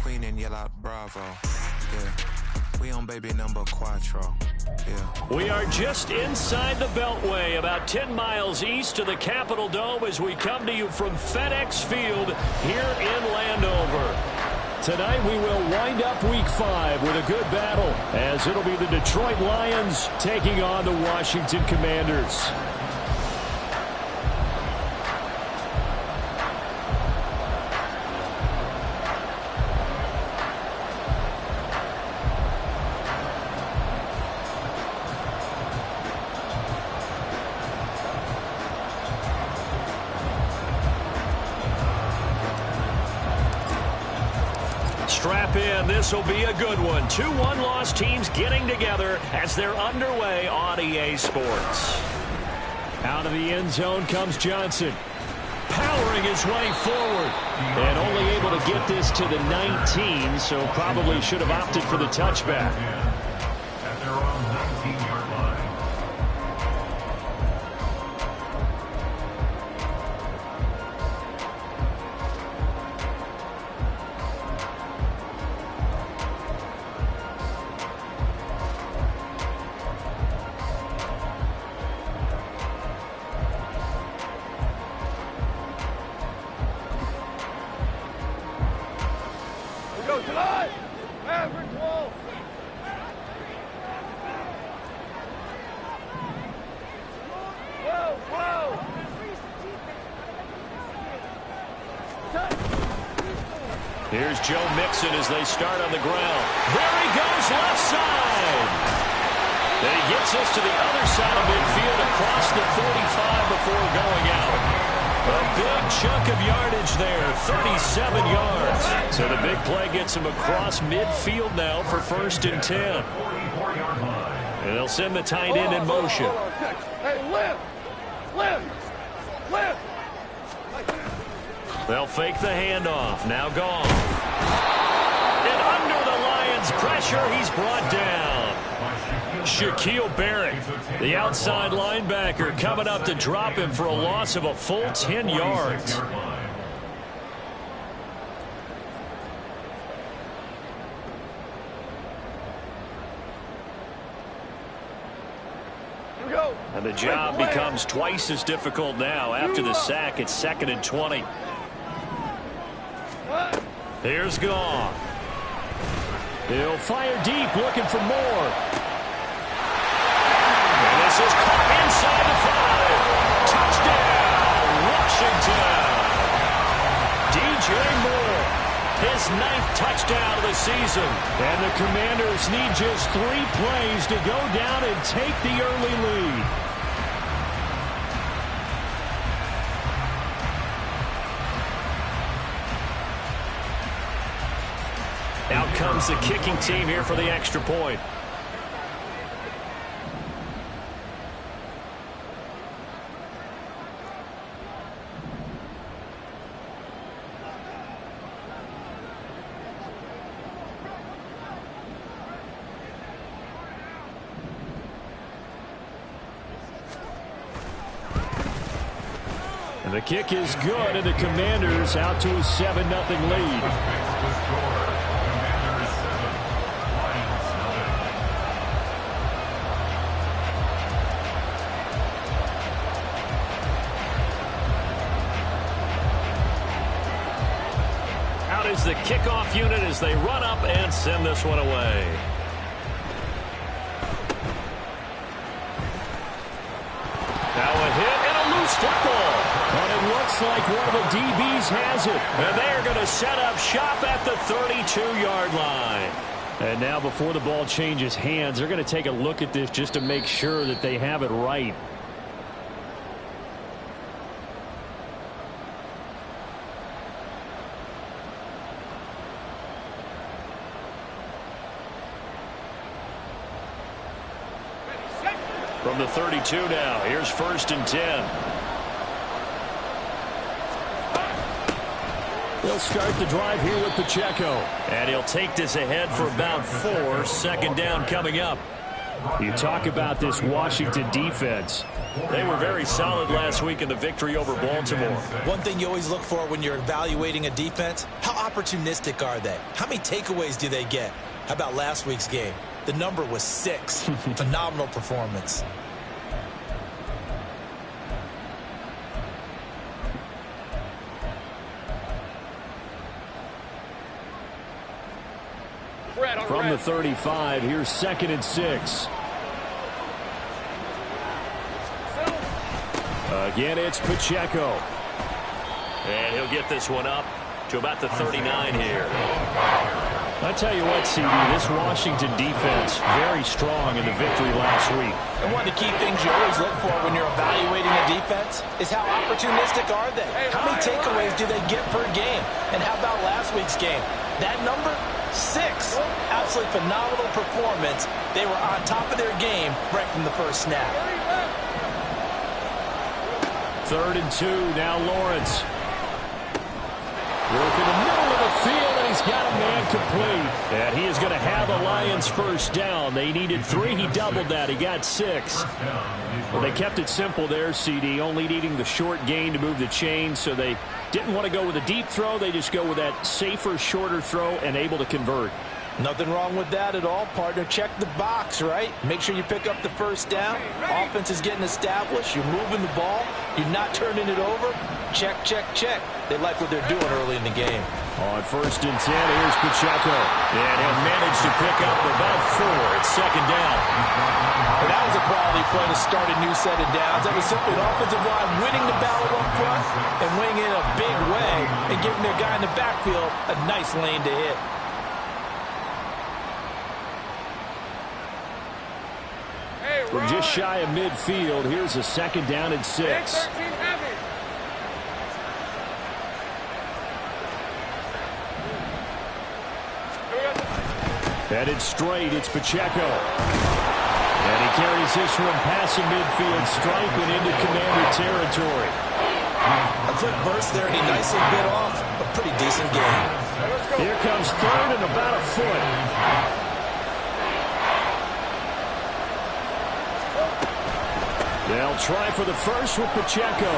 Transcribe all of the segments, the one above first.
queen and yell out bravo. Yeah, we on baby number quattro. Yeah. We are just inside the Beltway, about 10 miles east of the Capitol Dome as we come to you from FedEx Field here in Landover. Tonight we will wind up Week 5 with a good battle, as it'll be the Detroit Lions taking on the Washington Commanders. Strap in. This will be a good one. 2 one-loss teams getting together as they're underway on EA Sports. Out of the end zone comes Johnson. Powering his way forward. And only able to get this to the 19, so probably should have opted for the touchback. At their own 19-yard line. Here's Joe Mixon as they start on the ground. There he goes, left side. Then he gets us to the other side of midfield across the 45 before going out. A big chunk of yardage there, 37 yards. So the big play gets him across midfield now for 1st and 10. And they'll send the tight end in motion. Hey, lift! They'll fake the handoff. Now gone. And under the Lions' pressure, he's brought down. Shaquille Barrett, the outside linebacker, coming up to drop him for a loss of a full 10 yards. And the job becomes twice as difficult now after the sack. It's 2nd and 20. Here's Goff. He'll fire deep, looking for more. And this is caught inside the 5. Touchdown, Washington. DJ Moore, his 9th touchdown of the season. And the Commanders need just 3 plays to go down and take the early lead. Out comes the kicking team here for the extra point. And the kick is good, and the Commanders out to a 7-0 lead. Is the kickoff unit as they run up and send this one away. Now a hit and a loose football. But it looks like one of the DBs has it. And they're going to set up shop at the 32-yard line. And now before the ball changes hands, they're going to take a look at this just to make sure that they have it right. From the 32 now, here's 1st and 10. They'll start the drive here with Pacheco. And he'll take this ahead for about 4. 2nd down coming up. You talk about this Washington defense. They were very solid last week in the victory over Baltimore. One thing you always look for when you're evaluating a defense, how opportunistic are they? How many takeaways do they get? How about last week's game? The number was 6. Phenomenal performance. From the 35, here's 2nd and 6. Again, it's Pacheco. And he'll get this one up to about the 39 here. I tell you what, CD, this Washington defense, very strong in the victory last week. And one of the key things you always look for when you're evaluating a defense is how opportunistic are they? How many takeaways do they get per game? And how about last week's game? That number, 6. Absolutely phenomenal performance. They were on top of their game right from the first snap. 3rd and 2, now Lawrence. Working the middle of the field, and he's got a man complete. And he is going to have a Lions first down. They needed 3. He doubled that. He got 6. Well, they kept it simple there, CD, only needing the short gain to move the chains, so they didn't want to go with a deep throw. They just go with that safer, shorter throw and able to convert. Nothing wrong with that at all, partner. Check the box, right? Make sure you pick up the first down. Offense is getting established. You're moving the ball. You're not turning it over. Check, check, check. They like what they're doing early in the game. On 1st and 10, here's Pacheco. And he'll manage to pick up about 4. It's 2nd down. And that was a quality play to start a new set of downs. That was simply an offensive line winning the battle up front and winning in a big way and giving their guy in the backfield a nice lane to hit. From just shy of midfield, here's a 2nd down and 6. Headed straight, it's Pacheco. And he carries this one past the midfield stripe and into Commander territory. A quick burst there, and he nicely bit off a pretty decent gain. Here comes 3rd and about a foot. They'll try for the first with Pacheco.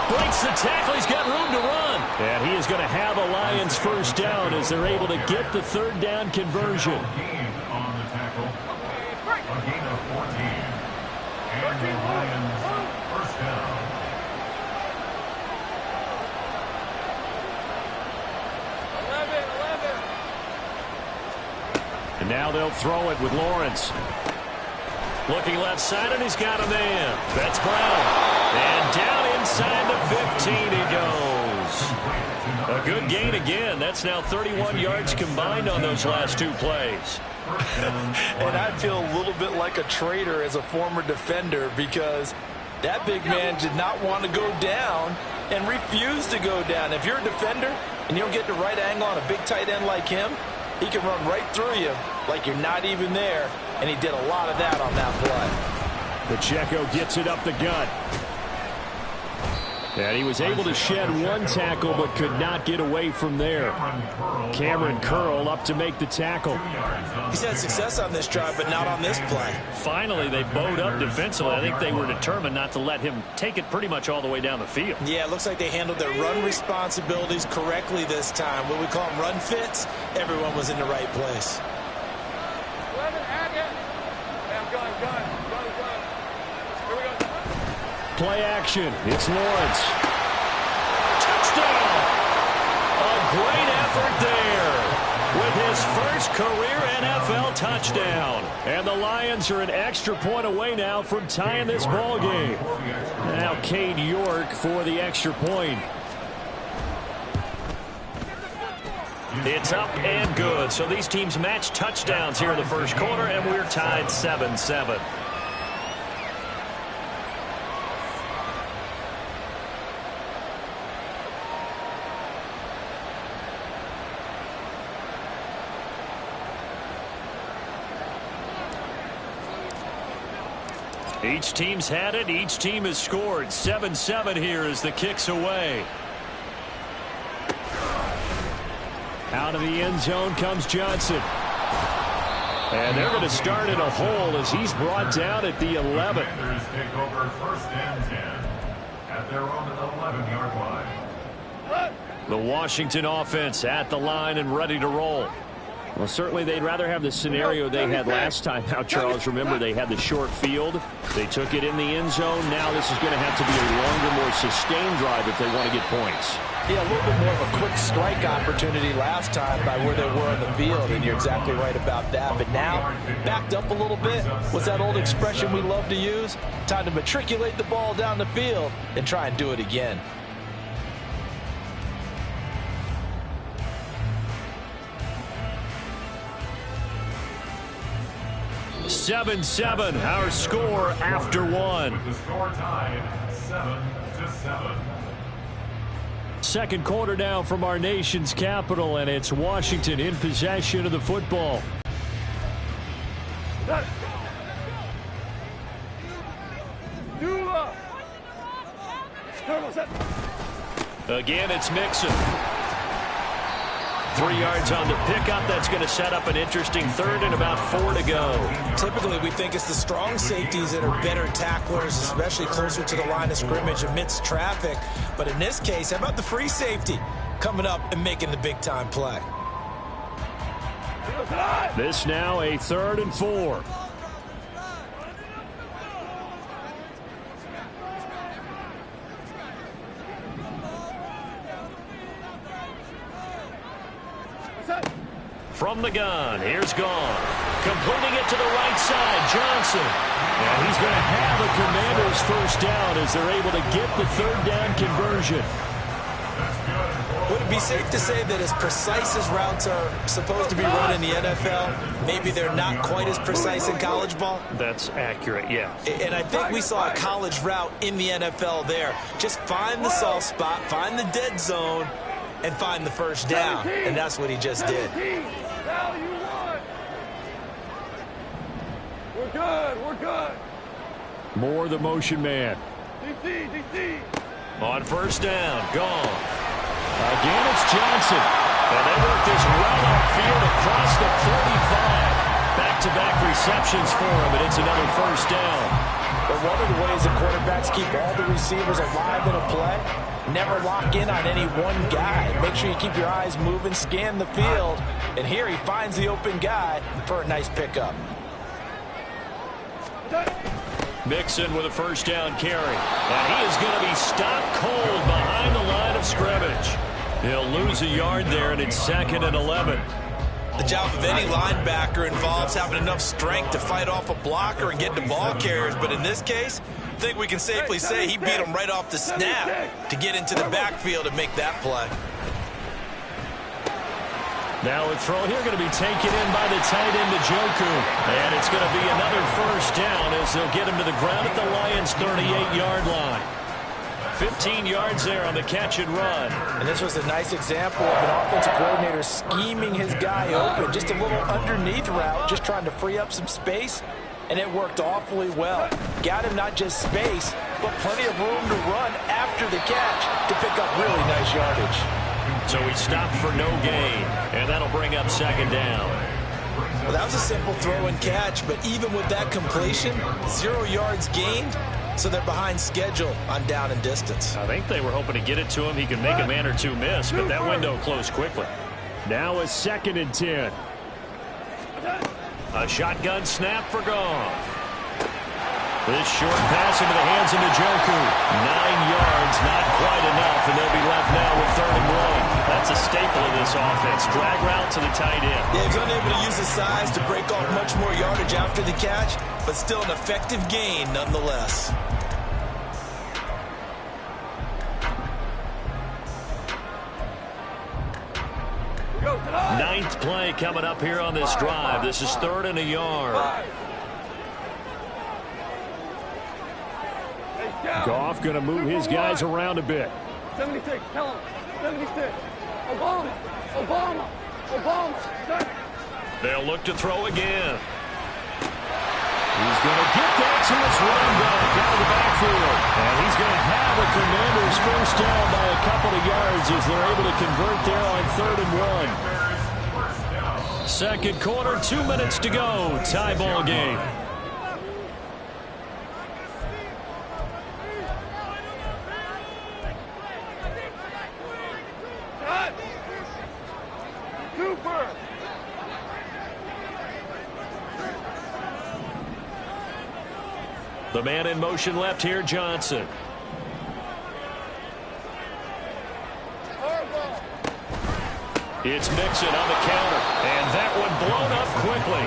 Breaks the tackle. He's got room to run. And he is going to have a Lions first down as they're able to get the 3rd down conversion. Gain on the tackle. A gain of 14. And the Lions first down. And now they'll throw it with Lawrence. Looking left side, and he's got a man. That's Brown. And down inside the 15 he goes. A good gain again. That's now 31 yards combined on those last 2 plays. And I feel a little bit like a traitor as a former defender because that big man did not want to go down and refused to go down. If you're a defender and you don't get the right angle on a big tight end like him, he can run right through you like you're not even there. And he did a lot of that on that play. Pacheco gets it up the gut. And he was able to shed 1 tackle but could not get away from there. Cameron Curl up to make the tackle. He's had success on this drive, but not on this play. Finally, they bowed up defensively. I think they were determined not to let him take it pretty much all the way down the field. Yeah, it looks like they handled their run responsibilities correctly this time. What we call them run fits, everyone was in the right place. Play action. It's Lawrence. Touchdown! A great effort there with his first career NFL touchdown. And the Lions are an extra point away now from tying this ball game. Now Cade York for the extra point. It's up and good. So these teams match touchdowns here in the first quarter, and we're tied 7-7. Each team's had it. Each team has scored. 7-7 here as the kick's away. Out of the end zone comes Johnson. And they're going to start in a hole as he's brought down at the 11. Commanders take over 1st and 10 at their own 11-yard line. The Washington offense at the line and ready to roll. Well, certainly they'd rather have the scenario they had last time out, Charles. Remember, they had the short field. They took it in the end zone. Now this is going to have to be a longer, more sustained drive if they want to get points. Yeah, a little bit more of a quick strike opportunity last time by where they were on the field, and you're exactly right about that. But now, backed up a little bit. What's that old expression we love to use? Time to matriculate the ball down the field and try and do it again. (7-7) our score after one. With the score tied 7-7. Second quarter now from our nation's capital, and it's Washington in possession of the football. Again, it's Mixon. 3 yards on the pickup. That's going to set up an interesting third and about 4 to go. Typically, we think it's the strong safeties that are better tacklers, especially closer to the line of scrimmage amidst traffic. But in this case, how about the free safety coming up and making the big-time play? This now a 3rd and 4. From the gun, here's Gone. Completing it to the right side, Johnson. And he's going to have a Commanders first down as they're able to get the 3rd down conversion. Would it be safe to say that as precise as routes are supposed to be run in the NFL, maybe they're not quite as precise in college ball? That's accurate, yeah. And I think we saw a college route in the NFL there. Just find the soft spot, find the dead zone, and find the first down. And that's what he just did. We're good. We're good. More the motion man. DC. On first down, Gone. Again, it's Johnson. And they work this right upfield across the 45. Back-to-back receptions for him, and it's another first down. But one of the ways that quarterbacks keep all the receivers alive in a play, never lock in on any one guy. Make sure you keep your eyes moving, scan the field. And here he finds the open guy for a nice pickup. Mixon with a first down carry. And he is going to be stopped cold behind the line of scrimmage. He'll lose a yard there, and it's 2nd and 11. The job of any linebacker involves having enough strength to fight off a blocker and get to ball carriers. But in this case, I think we can safely say he beat him right off the snap to get into the backfield and make that play. Now a throw here going to be taken in by the tight end, Njoku. And it's going to be another first down as they'll get him to the ground at the Lions' 38-yard line. 15 yards there on the catch and run. And this was a nice example of an offensive coordinator scheming his guy open. Just a little underneath route, just trying to free up some space. And it worked awfully well. Got him not just space, but plenty of room to run after the catch to pick up really nice yardage. So he stopped for no gain, and that'll bring up 2nd down. Well, that was a simple throw and catch, but even with that completion, 0 yards gained, so they're behind schedule on down and distance. I think they were hoping to get it to him. He could make a man or two miss, but that window closed quickly. Now a 2nd and 10. A shotgun snap for Goff. This short pass into the hands of Njoku. 9 yards, not quite enough, and they'll be left now with 3rd and 1. That's a staple of this offense. Drag route to the tight end. Yeah, he's unable to use his size to break off much more yardage after the catch, but still an effective gain nonetheless. Ninth play coming up here on this drive. This is 3rd and a yard. Goff going to move his guys around a bit. 76, tell him. 76. Obama. They'll look to throw again. He's going to get that to his running back out of the backfield. And he's going to have a Commanders first down by a couple of yards as they're able to convert there on 3rd and 1. Second quarter, 2 minutes to go. Tie ball game. Super. The man in motion left here, Johnson. It's Mixon on the counter, and that one blown up quickly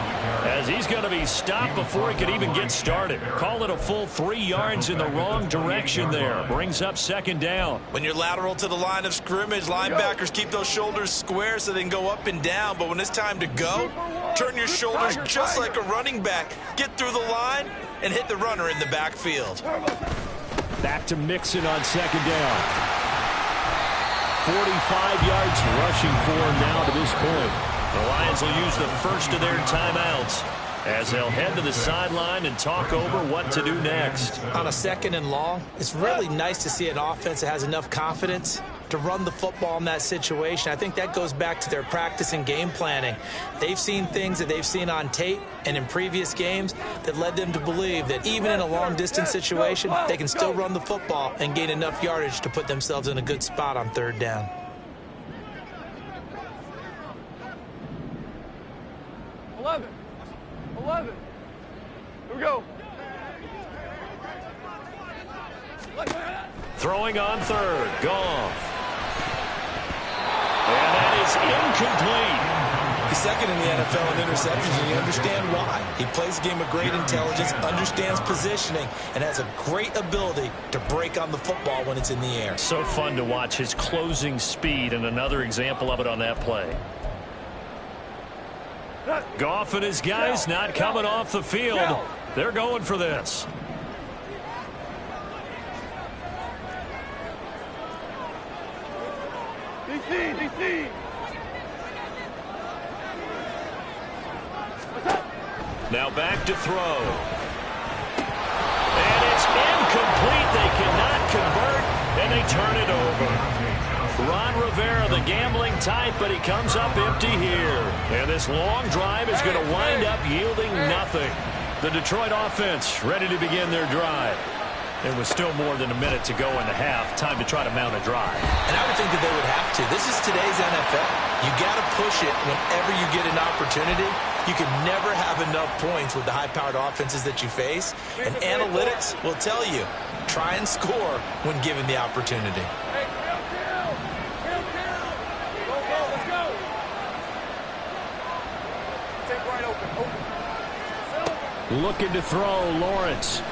as he's going to be stopped before he could even get started. Call it a full 3 yards in the wrong direction there. Brings up second down. When you're lateral to the line of scrimmage, linebackers keep those shoulders square so they can go up and down. But when it's time to go, turn your shoulders just like a running back. Get through the line and hit the runner in the backfield. Back to Mixon on second down. 45 yards rushing for now to this point. The Lions will use the first of their timeouts as they'll head to the sideline and talk over what to do next. On a second and long, it's really nice to see an offense that has enough confidence to run the football in that situation. I think that goes back to their practice and game planning. They've seen things that they've seen on tape and in previous games that led them to believe that even in a long-distance situation, they can still run the football and gain enough yardage to put themselves in a good spot on third down. Here we go. Throwing on third. Goff. And that is incomplete. He's second in the NFL in interceptions, and you understand why. He plays a game of great intelligence, understands positioning, and has a great ability to break on the football when it's in the air. So fun to watch his closing speed, and another example of it on that play. Goff and his guys not coming off the field. They're going for this. DC. Now back to throw. And it's incomplete. They cannot convert, and they turn it over. Ron Rivera, the gambling type, but he comes up empty here. And this long drive is going to wind up yielding nothing. The Detroit offense ready to begin their drive. There was still more than a minute to go in the half. Time to try to mount a drive. And I would think that they would have to. This is today's NFL. You got to push it whenever you get an opportunity. You can never have enough points with the high-powered offenses that you face. And analytics will tell you, try and score when given the opportunity. Looking to throw, Lawrence.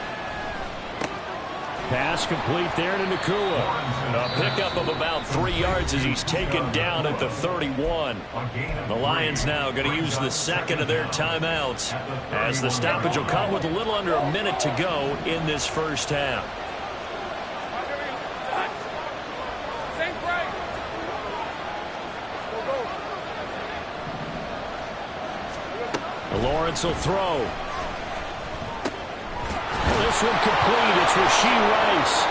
Pass complete there to Nakua. A pickup of about 3 yards as he's taken down at the 31. The Lions now going to use the second of their timeouts as the stoppage will come with a little under a minute to go in this first half. Lawrence will throw. This one complete. It's Rashee Rice.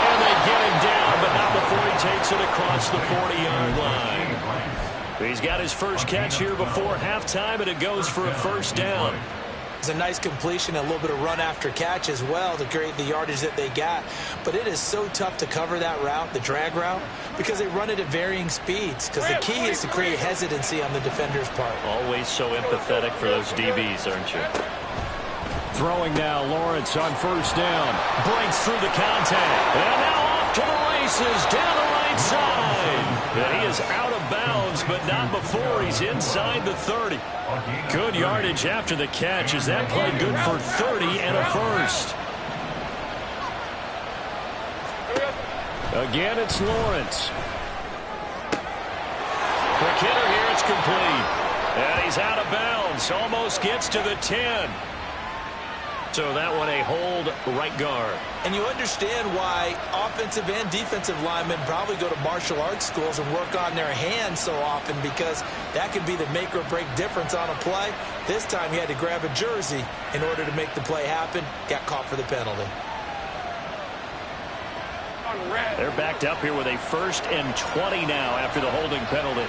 And they get him down, but not before he takes it across the 40-yard line. He's got his first catch here before halftime, and it goes for a first down. It's a nice completion, a little bit of run after catch as well to create the yardage that they got. But it is so tough to cover that route, the drag route, because they run it at varying speeds. Because the key is to create hesitancy on the defender's part. Always so empathetic for those DBs, aren't you? Throwing now, Lawrence on first down. Breaks through the contact. And now off to the races down the right side. And he is out of bounds, but not before he's inside the 30. Good yardage after the catch as that play good for 30 and a first. Again, it's Lawrence. The kicker here, it's complete. And he's out of bounds. Almost gets to the 10. So that one a hold right guard. And you understand why offensive and defensive linemen probably go to martial arts schools and work on their hands so often, because that can be the make or break difference on a play. This time he had to grab a jersey in order to make the play happen. Got caught for the penalty. They're backed up here with a 1st and 20 now after the holding penalty.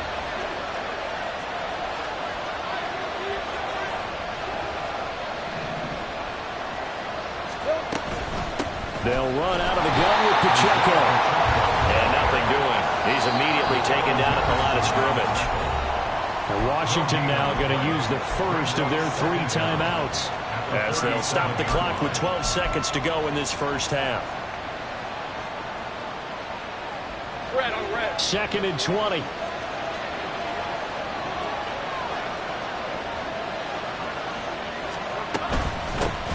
They'll run out of the gun with Pacheco. And nothing doing. He's immediately taken down at the line of scrimmage. And Washington now going to use the first of their 3 timeouts, as they'll stop the clock with 12 seconds to go in this first half. Red on red. 2nd and 20.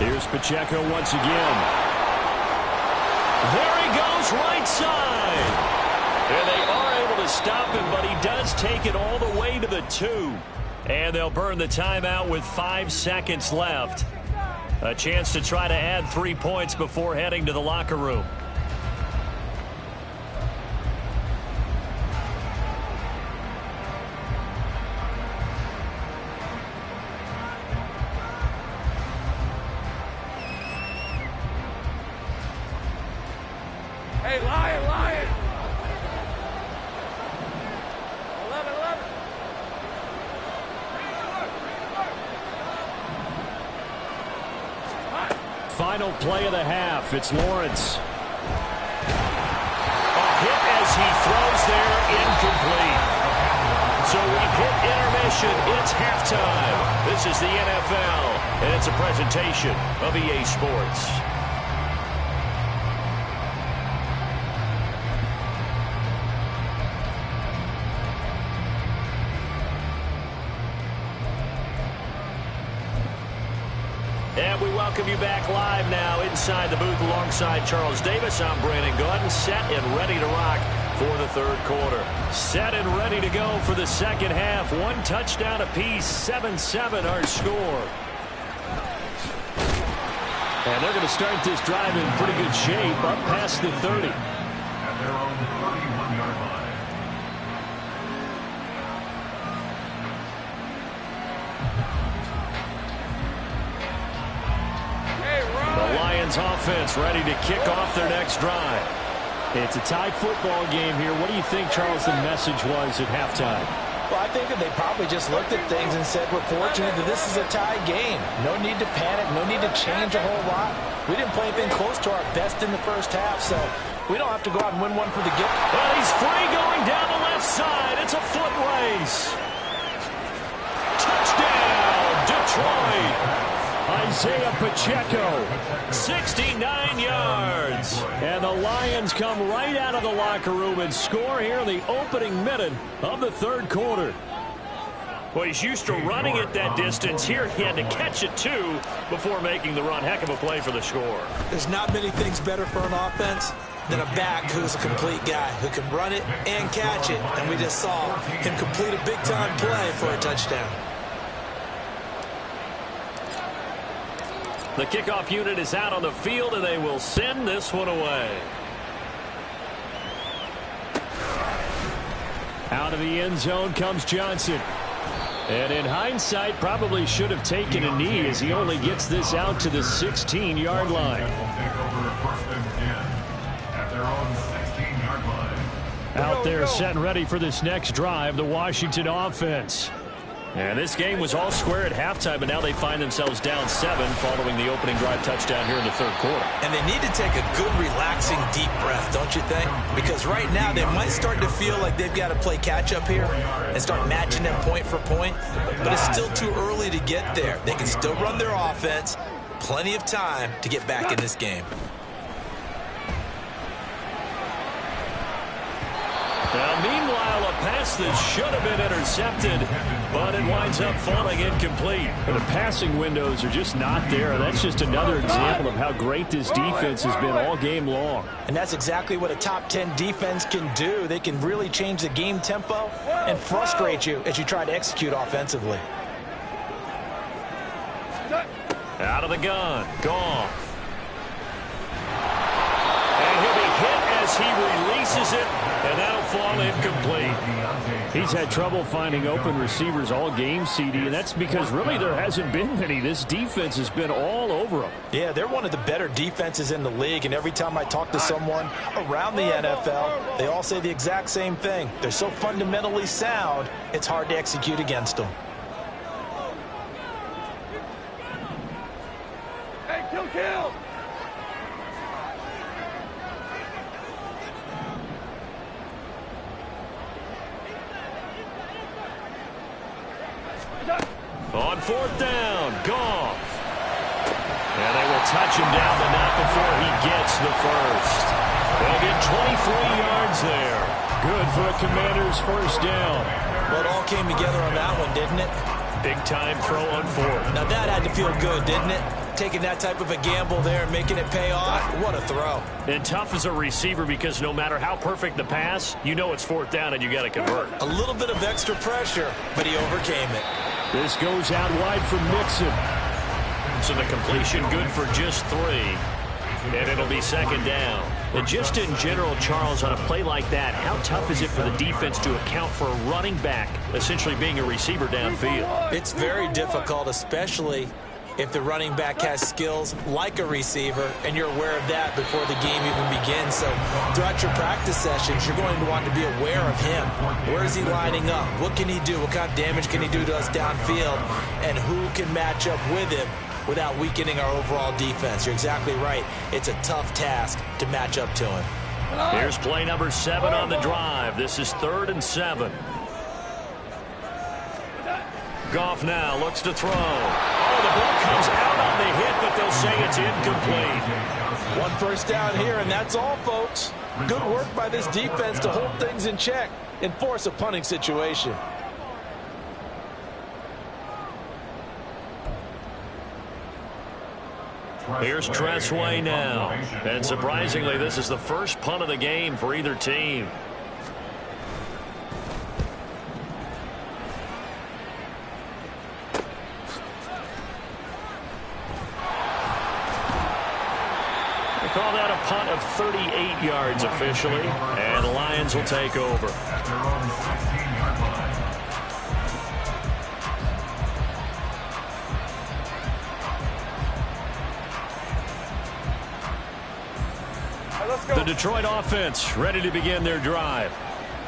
Here's Pacheco once again. There he goes, right side. And they are able to stop him, but he does take it all the way to the 2. And they'll burn the timeout with 5 seconds left. A chance to try to add 3 points before heading to the locker room. Hey, Lion, Lion. 11. Final play of the half. It's Lawrence. A hit as he throws there, incomplete. So we've hit intermission. It's halftime. This is the NFL, and it's a presentation of EA Sports. And we welcome you back live now inside the booth alongside Charles Davis. I'm Brandon Gordon, set and ready to rock for the third quarter. Set and ready to go for the second half. 1 touchdown apiece, 7-7 our score. And they're going to start this drive in pretty good shape, up past the 30. At their own 31-yard line. The Lions offense ready to kick off their next drive. It's a tie football game here. What do you think, Charles, the message was at halftime? Well, I think that they probably just looked at things and said, we're fortunate that this is a tie game. No need to panic. No need to change a whole lot. We didn't play anything close to our best in the first half, so we don't have to go out and win one for the gift. But he's free going down the left side. It's a foot race. Touchdown, Detroit. Isaiah Pacheco, 69 yards. and the Lions come right out of the locker room and score here in the opening minute of the third quarter. Well, he's used to running it that distance. Here he had to catch it, too, before making the run. Heck of a play for the score. There's not many things better for an offense than a back who's a complete guy, who can run it and catch it. And we just saw him complete a big-time play for a touchdown. The kickoff unit is out on the field, and they will send this one away. Out of the end zone comes Johnson. And in hindsight, probably should have taken a knee as he only gets this out to the 16-yard line. Will take over 1st and 10 at their own 16-yard line. Out there set and ready for this next drive, the Washington offense. And this game was all square at halftime, but now they find themselves down 7 following the opening drive touchdown here in the third quarter. And they need to take a good, relaxing, deep breath, don't you think? Because right now they might start to feel like they've got to play catch-up here and start matching them point for point. But it's still too early to get there. They can still run their offense. Plenty of time to get back in this game. Now, meanwhile, a pass that should have been intercepted, but it winds up falling incomplete. The passing windows are just not there. That's just another example of how great this defense has been all game long. And that's exactly what a top 10 defense can do. They can really change the game tempo and frustrate you as you try to execute offensively. Out of the gun, Goff. And he'll be hit as he releases it, and that'll fall incomplete. He's had trouble finding open receivers all game, CD, and that's because really there hasn't been many. This defense has been all over them. Yeah, they're one of the better defenses in the league, and every time I talk to someone around the NFL, they all say the exact same thing. They're so fundamentally sound, it's hard to execute against them. Hey, kill! On fourth down, Goff. And they will touch him down, but not before he gets the first. They'll get 23 yards there. Good for the Commanders' first down. Well, it all came together on that one, didn't it? Big time throw on fourth. Now that had to feel good, didn't it? Taking that type of a gamble there and making it pay off. What a throw. And tough as a receiver because no matter how perfect the pass, you know it's fourth down and you got to convert. A little bit of extra pressure, but he overcame it. This goes out wide for Mixon. So the completion good for just 3. And it'll be second down. And just in general, Charles, on a play like that, how tough is it for the defense to account for a running back essentially being a receiver downfield? It's very difficult, especially if the running back has skills like a receiver, and you're aware of that before the game even begins. So throughout your practice sessions, you're going to want to be aware of him. Where is he lining up? What can he do? What kind of damage can he do to us downfield? And who can match up with him without weakening our overall defense? You're exactly right. It's a tough task to match up to him. Here's play number 7 on the drive. This is 3rd and 7. Goff now looks to throw. Oh, the ball comes out on the hit, but they'll say it's incomplete. 1 first down here, and that's all, folks. Good work by this defense to hold things in check and force a punting situation. Here's Tressway now. And surprisingly, this is the first punt of the game for either team. They call that a punt of 38 yards officially. And the Lions will take over. The Detroit offense ready to begin their drive.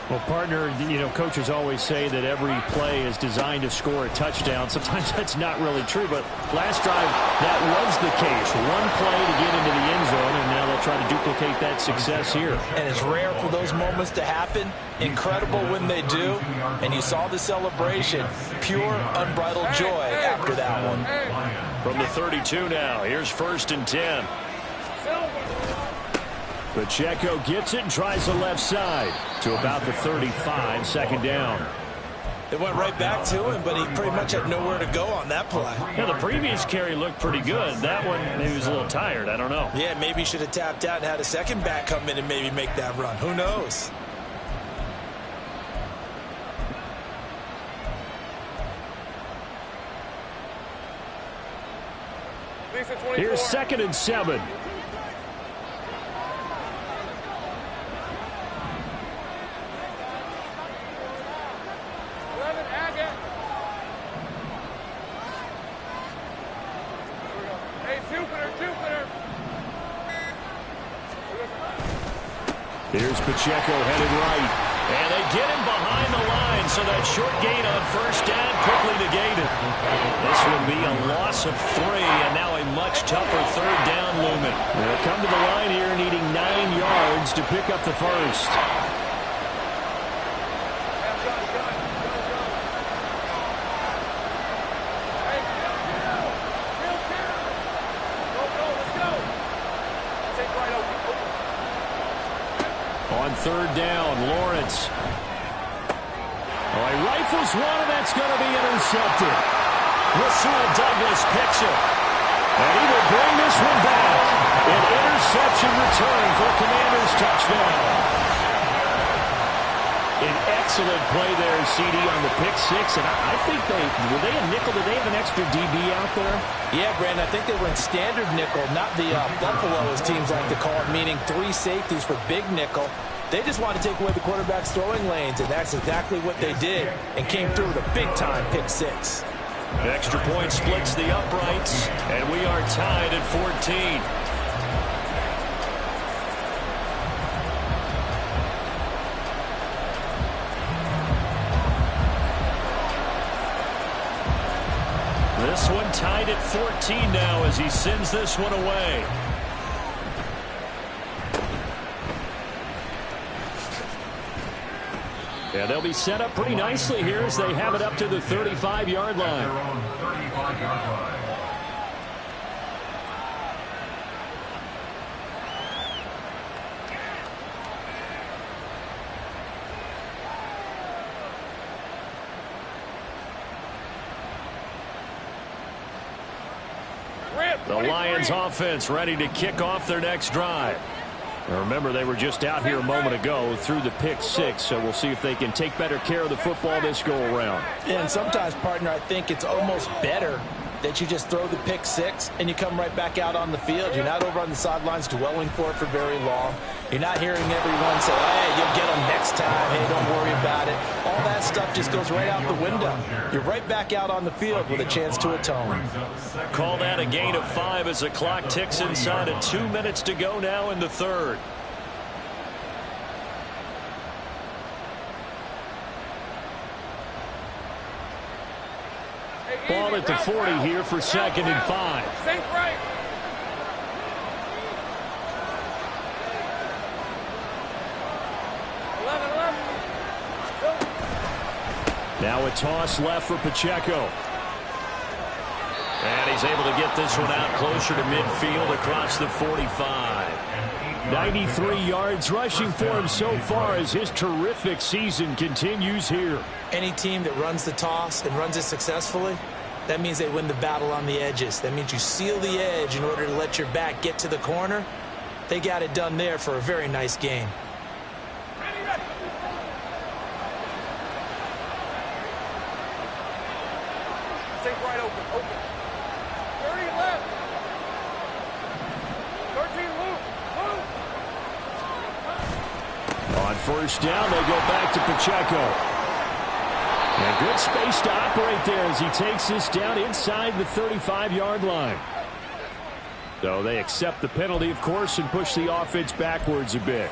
Well, partner, you know, coaches always say that every play is designed to score a touchdown. Sometimes that's not really true, but last drive, that was the case. 1 play to get into the end zone, and now they'll try to duplicate that success here. And it's rare for those moments to happen. Incredible when they do. And you saw the celebration. Pure, unbridled joy after that one. From the 32 now, here's 1st and 10. Pacheco gets it and tries the left side to about the 35, second down. It went right back to him, but he pretty much had nowhere to go on that play. Yeah, the previous carry looked pretty good. That one, maybe he was a little tired. I don't know. Yeah, maybe he should have tapped out and had a second back come in and maybe make that run. Who knows? Here's 2nd and 7. Here's Pacheco headed right. And they get him behind the line, so that short gain on 1st down quickly negated. This will be a loss of 3, and now a much tougher 3rd down looming. They'll come to the line here needing 9 yards to pick up the first. On 3rd down, Lawrence. Oh, he rifles one, and that's going to be intercepted. Rasul Douglas picks it. And he will bring this one back. An interception return for Commanders touchdown. An excellent play there, CD, on the pick 6. And I think were they a nickel? Did they have an extra DB out there? Yeah, Brandon, I think they were in standard nickel, not the Buffalo, as teams like to call it, meaning 3 safeties for big nickel. They just wanted to take away the quarterback's throwing lanes, and that's exactly what they did, and came through with a big-time pick 6. An extra point splits the uprights, and we are tied at 14. This one tied at 14 now as he sends this one away. Yeah, they'll be set up pretty nicely here as they have it up to the 35-yard line. Their own 35-yard line. The Lions offense ready to kick off their next drive. Now remember, they were just out here a moment ago through the pick six, so we'll see if they can take better care of the football this go around. And sometimes, partner, I think it's almost better that you just throw the pick six and you come right back out on the field. You're not over on the sidelines dwelling for it for very long. You're not hearing everyone say, hey, you'll get them next time. Hey, don't worry about it. All that stuff just goes right out the window. You're right back out on the field with a chance to atone. Call that a gain of 5 as the clock ticks inside of 2 minutes to go now in the third. Ball at the 40 here for 2nd and 5. Think right. Now a toss left for Pacheco. And he's able to get this one out closer to midfield across the 45. 93 yards rushing for him so far as his terrific season continues here. Any team that runs the toss and runs it successfully, that means they win the battle on the edges. That means you seal the edge in order to let your back get to the corner. They got it done there for a very nice game. Think right open. 30 left. 13 move. On first down, they go back to Pacheco. And good space to operate there as he takes this down inside the 35-yard line. So they accept the penalty, of course, and push the offense backwards a bit.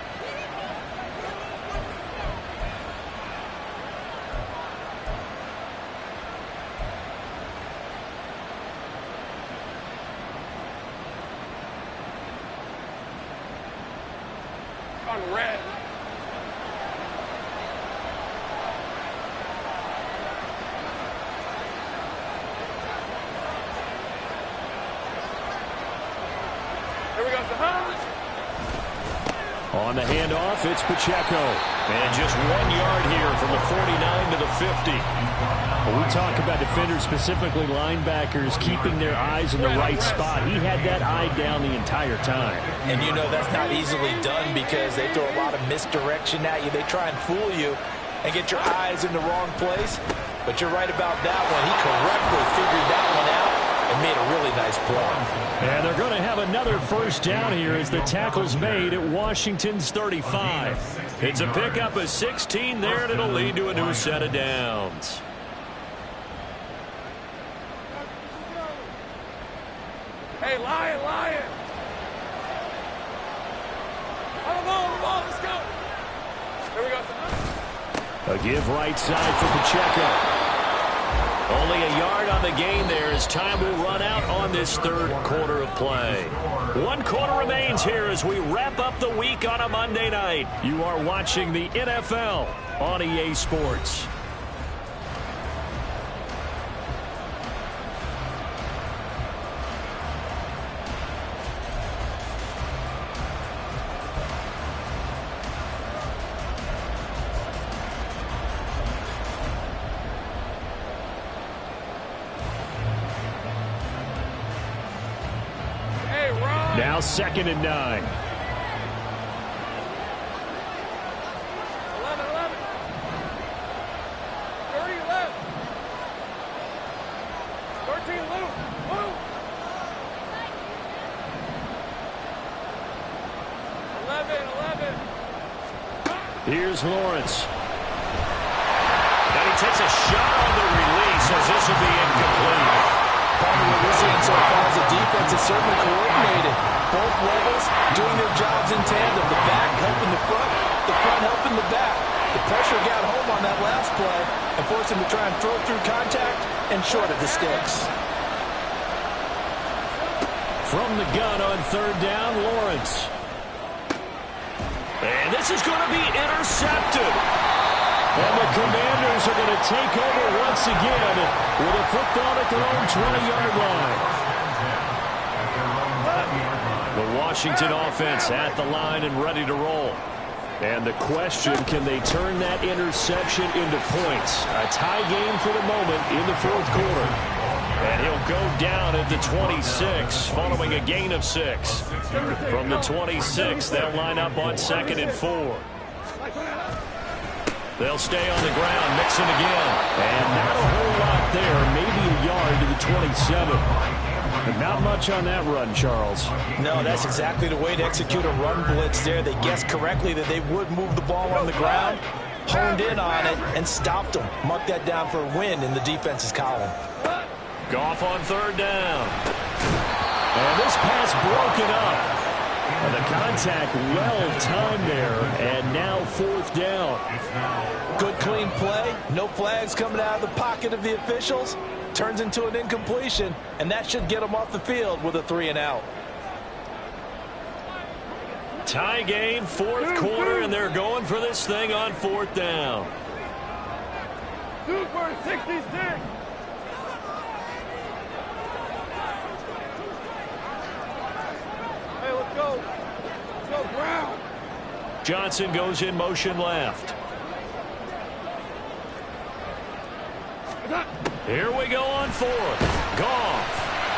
On red. Here we go. On the handoff, it's Pacheco. And just 1 yard here from the 49 to the 50. When we talk about defenders, specifically linebackers, keeping their eyes in the right spot. He had that eye down the entire time. And you know that's not easily done because they throw a lot of misdirection at you. They try and fool you and get your eyes in the wrong place. But you're right about that one. He correctly figured that one out and made a really nice play. And they're going to have another first down here as the tackle's made at Washington's 35. It's a pickup of 16 there, and it'll lead to a new set of downs. Hey, Lion. On the ball, let's go. Here we go. A give right side for Pacheco. Only a yard on the gain there as time will run out on this third quarter of play. 1 quarter remains here as we wrap up the week on a Monday night. You are watching the NFL on EA Sports. Now 2nd and 9. 11. 30 left. 13 loop. Move. 11. Here's Lawrence. And he takes a shot on the release as this will be incomplete. Part of what we're seeing so far is the defense is certainly coordinated. Both levels doing their jobs in tandem. The back helping the front helping the back. The pressure got home on that last play and forced him to try and throw through contact and short of the sticks. From the gun on 3rd down, Lawrence. And this is going to be intercepted. And the Commanders are going to take over once again with a football at their own 20-yard line. The Washington offense at the line and ready to roll. And the question, can they turn that interception into points? A tie game for the moment in the fourth quarter. And he'll go down at the 26 following a gain of 6. From the 26, they'll line up on 2nd and 4. They'll stay on the ground, Mixon again. And not a whole lot there, maybe a yard to the 27. But not much on that run, Charles. No, that's exactly the way to execute a run blitz there. They guessed correctly that they would move the ball on the ground, honed in on it, and stopped them. Mark that down for a win in the defense's column. Goff on 3rd down. And this pass broken up. And the contact well-timed there, and now 4th down. Good, clean play. No flags coming out of the pocket of the officials. Turns into an incompletion, and that should get them off the field with a 3-and-out. Tie game, 4th quarter, and they're going for this thing on 4th down. Super 66. Hey, let's go. Let's go, Brown. Johnson goes in motion left. Here we go on 4th. Goff.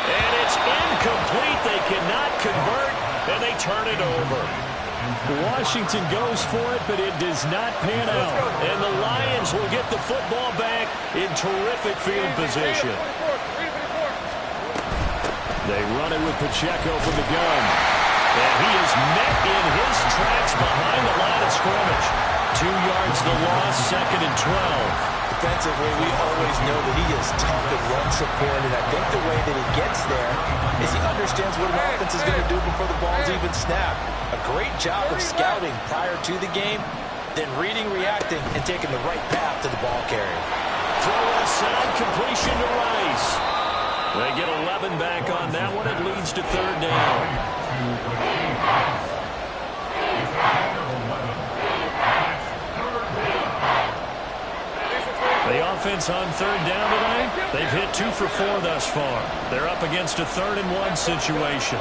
And it's incomplete. They cannot convert, and they turn it over. Washington goes for it, but it does not pan out. And the Lions will get the football back in terrific field position. They run it with Pacheco from the gun. And he is met in his tracks behind the line of scrimmage. 2 yards the loss, 2nd and 12. Defensively, we always know that he is tough at run support, and I think the way that he gets there is he understands what an offense is going to do before the ball's even snapped. A great job of scouting prior to the game, then reading, reacting, and taking the right path to the ball carrier. Throw left side, completion to Rice. They get 11 back on that one. It leads to 3rd down. The offense on 3rd down tonight, they've hit 2 for 4 thus far. They're up against a 3rd and 1 situation.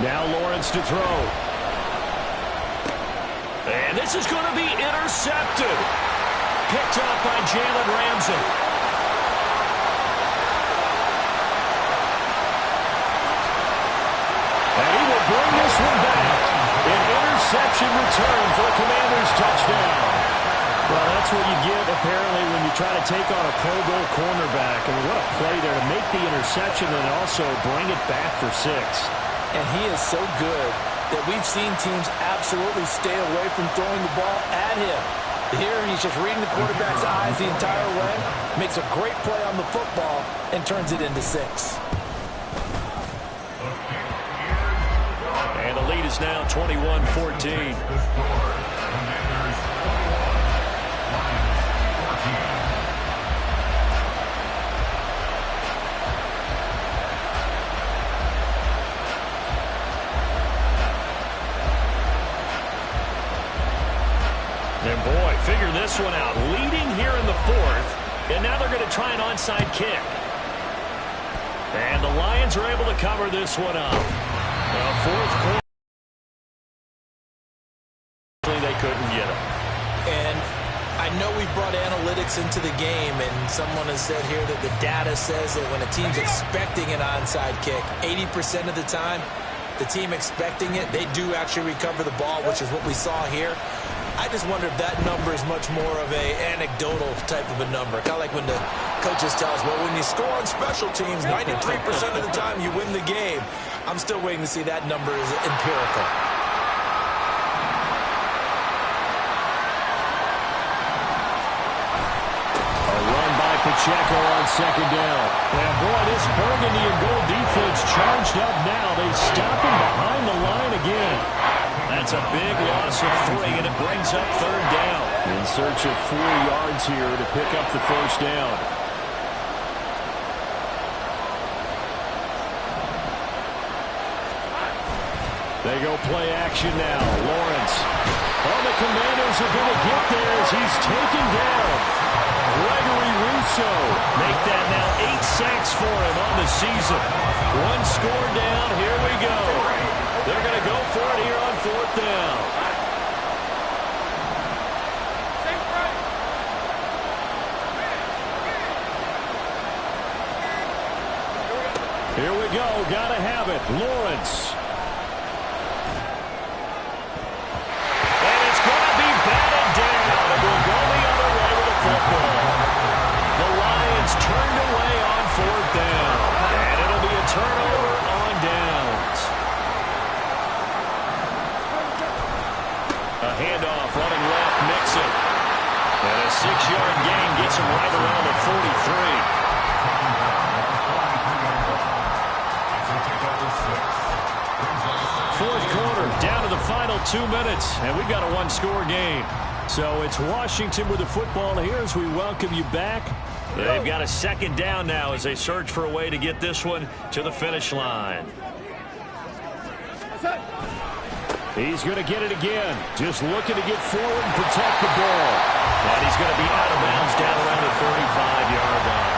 Now Lawrence to throw. And this is going to be intercepted. Picked up by Jalen Ramsey. And he will bring this one back. An interception return for a Commanders touchdown. Well, that's what you get, apparently, when you try to take on a Pro Bowl cornerback. I mean, what a play there to make the interception and also bring it back for 6. And he is so good that we've seen teams absolutely stay away from throwing the ball at him. Here, he's just reading the quarterback's eyes the entire way, makes a great play on the football, and turns it into 6. And the lead is now 21-14. And boy, figure this one out. Leading here in the 4th, and now they're going to try an onside kick. And the Lions are able to cover this one up. 4th quarter, they couldn't get him. And I know we brought analytics into the game, and someone has said here that the data says that when a team's expecting an onside kick, 80% of the time, the team expecting it, they do actually recover the ball, which is what we saw here. I just wonder if that number is much more of a anecdotal type of a number. Kind of like when the coaches tell us, well, when you score on special teams, 93% of the time you win the game. I'm still waiting to see that number is empirical. A run by Pacheco on 2nd down. And boy, this burgundy and gold defense charged up now. They stop him behind the line again. That's a big loss of 3, and it brings up 3rd down. In search of 4 yards here to pick up the 1st down. They go play action now. Lawrence. Oh, the Commanders are going to get there as he's taken down. Gregory Rousseau. Make that now 8 sacks for him on the season. 1 score down. Here we go. They're going to go for it here on 4th down. Here we go. Got to have it. Lawrence. And it's going to be batted down. It will go the other way with the football. The Lions turned away on 4th down. And it'll be a turnover on downs. A handoff running left, Mixon. And a 6-yard gain gets him right around the 43. 4th quarter, down to the final 2 minutes, and we've got a 1-score game. So it's Washington with the football here as we welcome you back. They've got a 2nd down now as they search for a way to get this one to the finish line. He's going to get it again, just looking to get forward and protect the ball. And he's going to be out of bounds down around the 45-yard line.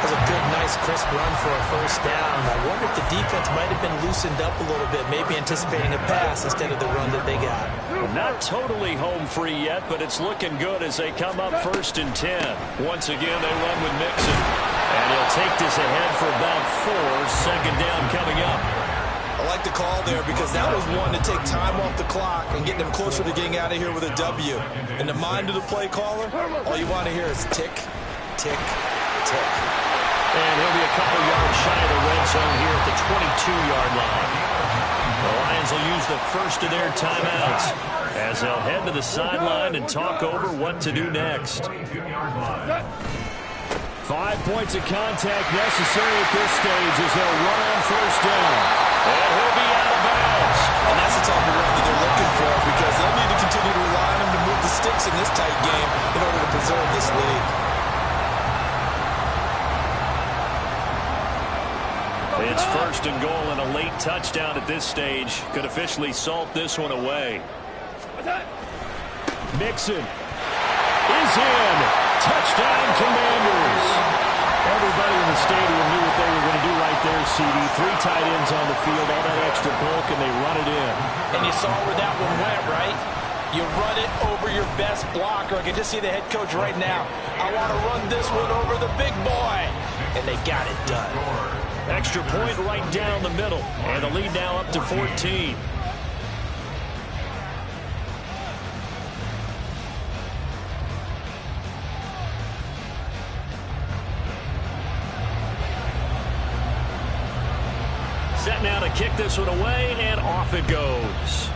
That was a good, nice, crisp run for a 1st down. I wonder if the defense might have been loosened up a little bit, maybe anticipating a pass instead of the run that they got. Not totally home free yet, but it's looking good as they come up 1st and 10. Once again, they run with Mixon. And he'll take this ahead for about 4. 2nd down coming up. I like the call there because that was one to take time off the clock and get them closer to getting out of here with a W. In the mind of the play caller, all you want to hear is tick, tick, tick. And he'll be a couple yards shy of the red zone here at the 22-yard line. The Lions will use the first of their timeouts as they'll head to the sideline and talk over what to do next. 5 points of contact necessary at this stage as they'll run on 1st down. And he'll be out of bounds. And that's the type of run that they're looking for because they'll need to continue to rely on him to move the sticks in this tight game in order to preserve this lead. It's 1st and goal, and a late touchdown at this stage could officially salt this one away. Mixon is in. Touchdown, Commanders. Everybody in the stadium knew what they were going to do right there, CD. 3 tight ends on the field, all that extra bulk, and they run it in. And you saw where that one went, right? You run it over your best blocker. I can just see the head coach right now. I want to run this one over the big boy. And they got it done. Extra point right down the middle. And the lead now up to 14. Set now to kick this one away, and off it goes.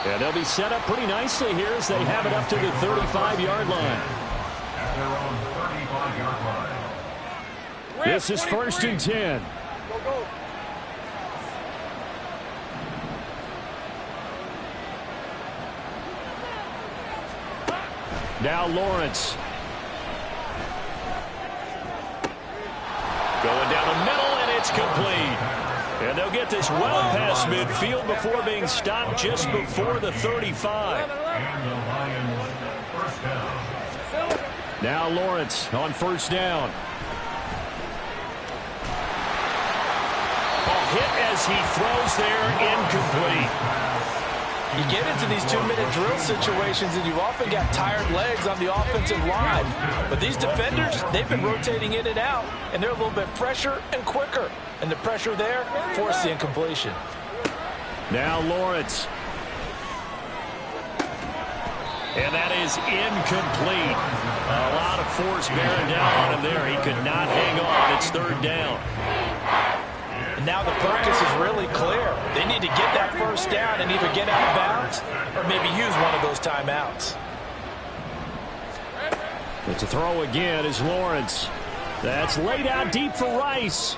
And they'll be set up pretty nicely here as they have it up to the 35-yard line. At their own 35-yard line. This is 1st and 10. Go. Now Lawrence. Going down the middle, and it's complete. And they'll get this well past midfield before being stopped just before the 35. And the Lions 1st down. Now Lawrence on 1st down. A hit as he throws there, incomplete. You get into these 2-minute drill situations, and you've often got tired legs on the offensive line. But these defenders, they've been rotating in and out, and they're a little bit fresher and quicker. And the pressure there forced the incompletion. Now Lawrence. And that is incomplete. A lot of force bearing down on him there. He could not hang on. It's 3rd down. And now the focus is really clear. They need to get that 1st down and either get out of bounds or maybe use one of those timeouts. But to throw again is Lawrence. That's laid out deep for Rice.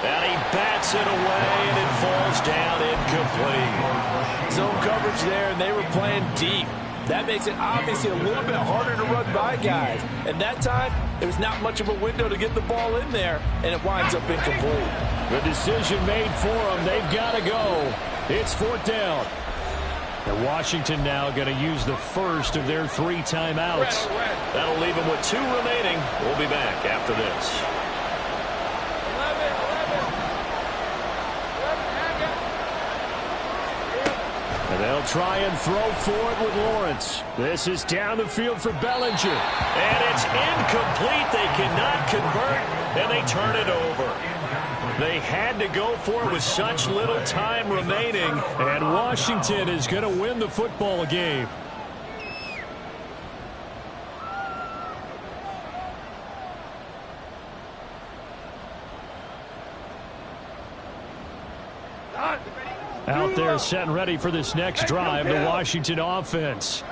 And he bats it away, and it falls down incomplete. Zone coverage there, and they were playing deep. That makes it obviously a little bit harder to run by guys. And that time, there was not much of a window to get the ball in there, and it winds up incomplete. The decision made for them. They've got to go. It's 4th down. And Washington now going to use the first of their 3 timeouts. That'll leave them with 2 remaining. We'll be back after this. And they'll try and throw for it with Lawrence. This is down the field for Bellinger. And it's incomplete. They cannot convert, and they turn it over. They had to go for it with such little time remaining, and Washington is going to win the football game. Out there set and ready for this next drive, the Washington offense.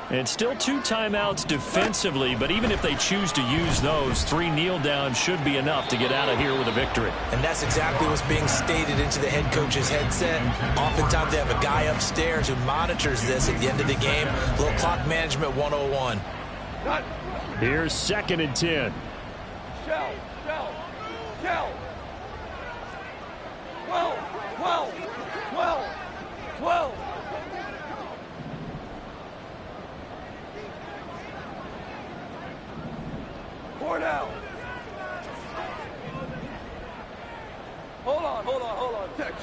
And still 2 timeouts defensively, but even if they choose to use those, 3 kneel downs should be enough to get out of here with a victory. And that's exactly what's being stated into the head coach's headset. Oftentimes they have a guy upstairs who monitors this at the end of the game. A little clock management 101. Here's 2nd and 10. Shell. 12. 4 down. Hold on. Check.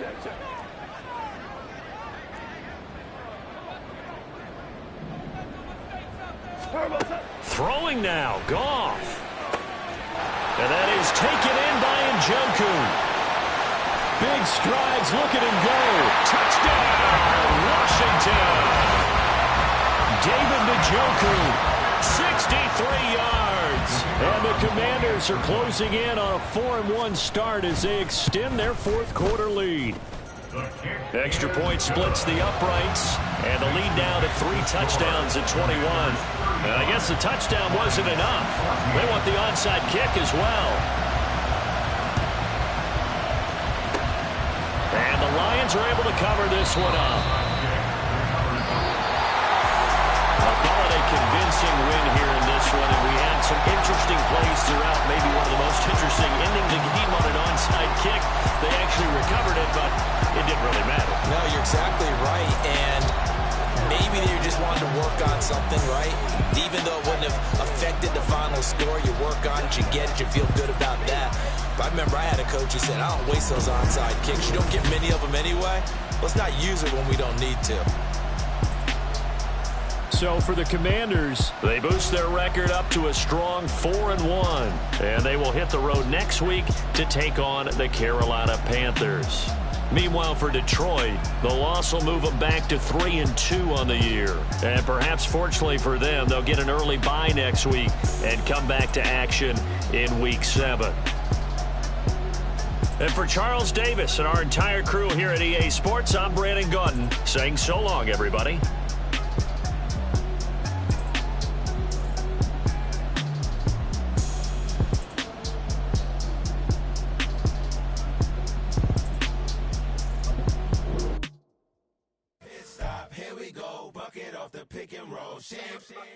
Throwing now, Goff. And that is taken in by Njoku. Big strides, look at him go. Touchdown, Washington. David Njoku, 63 yards. And the Commanders are closing in on a 4-1 start as they extend their 4th quarter lead. Extra point splits the uprights, and the lead down to 3 touchdowns at 21. And I guess the touchdown wasn't enough. They want the onside kick as well. And the Lions are able to cover this one up. I'll call it a convincing win here in this one, and we had some interesting plays throughout. Maybe one of the most interesting ending the game on an onside kick. They actually recovered it, but it didn't really matter. No, you're exactly right, and maybe they just wanted to work on something, right? Even though it wouldn't have affected the final score, you work on it, you get it, you feel good about that. But I remember I had a coach who said, I don't waste those onside kicks. You don't get many of them anyway. Let's not use it when we don't need to. So for the Commanders, they boost their record up to a strong 4-1. And they will hit the road next week to take on the Carolina Panthers. Meanwhile, for Detroit, the loss will move them back to 3-2 on the year. And perhaps fortunately for them, they'll get an early bye next week and come back to action in Week 7. And for Charles Davis and our entire crew here at EA Sports, I'm Brandon Gaudin saying so long, everybody.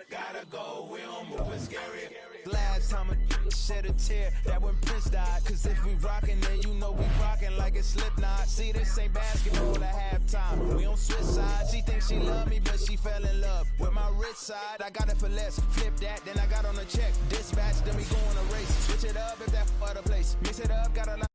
Gotta go, we don't move it scary. Last time a shed a tear, that when Prince died. Cause if we rockin', then you know we rockin' like it's Slipknot. See, this ain't basketball at halftime. We on switch sides. She thinks she love me, but she fell in love with my rich side. I got it for less. Flip that, then I got on a check. Dispatch, then we go on a race. Switch it up if that other place. Mix it up, got a lot.